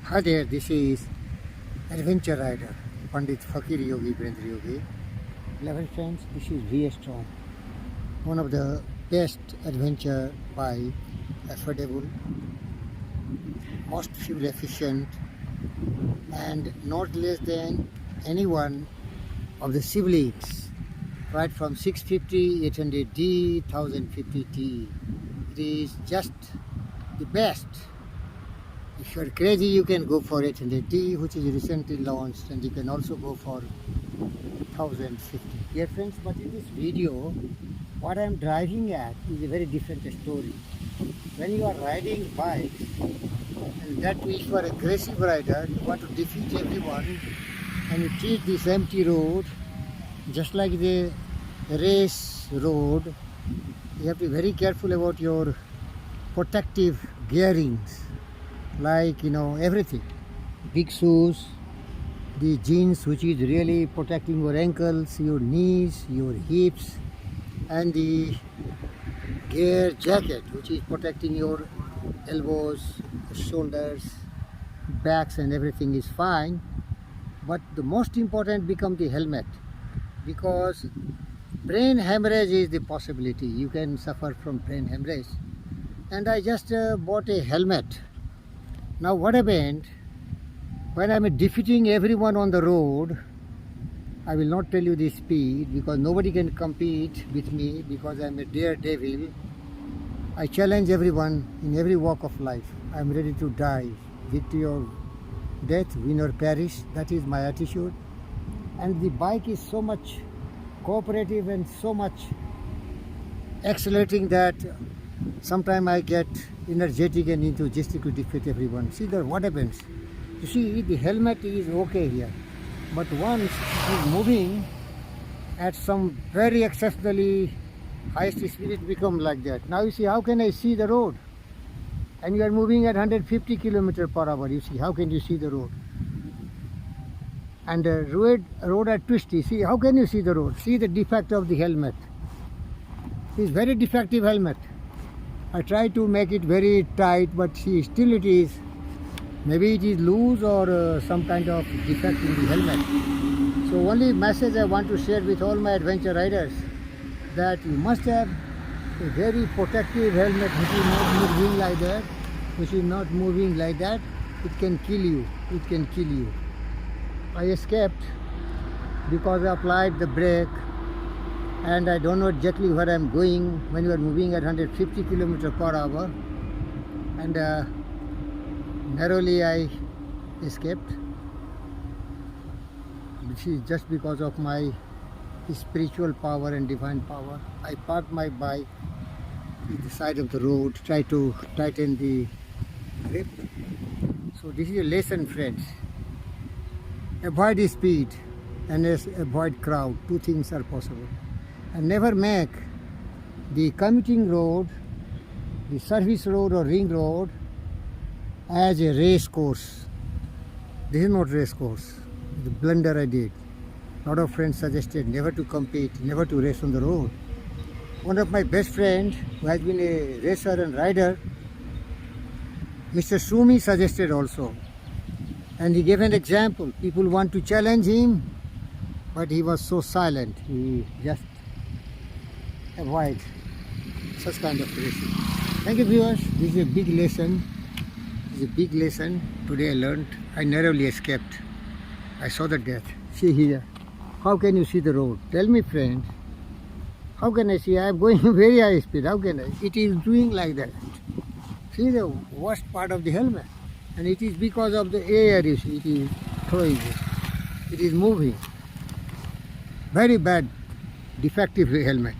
Hi there, this is Adventure Rider, Pandit Fakir Yogi Brendra Yogi. 11 friends, this is VS Strong, one of the best adventure bike, affordable, most fuel efficient, and not less than any one of the siblings, right from 650, 800D, 1050T. It is just the best. If you're crazy, you can go for 800D, which is recently launched, and you can also go for 1050. Dear friends, but in this video, what I'm driving at is a very different story. When you are riding bikes, and that means you are an aggressive rider, you want to defeat everyone, and you treat this empty road just like the race road. You have to be very careful about your protective gearings. Like, everything, big shoes, the jeans which is really protecting your ankles, your knees, your hips, and the gear jacket which is protecting your elbows, shoulders, backs, and everything is fine. But the most important become the helmet, because brain hemorrhage is the possibility. You can suffer from brain hemorrhage, and I just bought a helmet. Now what happened, when I'm defeating everyone on the road, I will not tell you the speed because nobody can compete with me, because I'm a daredevil. I challenge everyone in every walk of life. I'm ready to die. Victory or death, win or perish, that is my attitude. And the bike is so much cooperative and so much accelerating that sometimes I get energetic and enthusiastic to defeat everyone. See that what happens. You see, the helmet is okay here, but once it is moving at some very exceptionally highest speed, it becomes like that. Now you see, how can I see the road? And you are moving at 150 km/h. You see, how can you see the road? And the road are twisty. See, how can you see the road? See the defect of the helmet. It's very defective helmet. I try to make it very tight, but see, still it is, maybe it is loose or some kind of defect in the helmet. So only message I want to share with all my adventure riders, that you must have a very protective helmet which is not moving like that, It can kill you, I escaped because I applied the brake, and I don't know exactly where I'm going when you are moving at 150 km/h, and narrowly I escaped. This is just because of my spiritual power and divine power. I parked my bike at the side of the road, try to tighten the grip. So this is a lesson, friends. Avoid speed and avoid crowd. Two things are possible. And never make the commuting road, the service road or ring road, as a race course. This is not race course. The blunder I did. A lot of friends suggested never to compete, never to race on the road. One of my best friends, who has been a racer and rider, Mr. Sumi, suggested also. And he gave an example. People want to challenge him, but he was so silent. He just avoid such kind of racing. Thank you, viewers. This is a big lesson. Today I learned. I narrowly escaped. I saw the death. See here. How can you see the road? Tell me, friends. How can I see? I am going very high speed. How can I? It is doing like that. See the worst part of the helmet. And it is because of the air, you see, it is throwing it. It is moving. Very bad, defective helmet.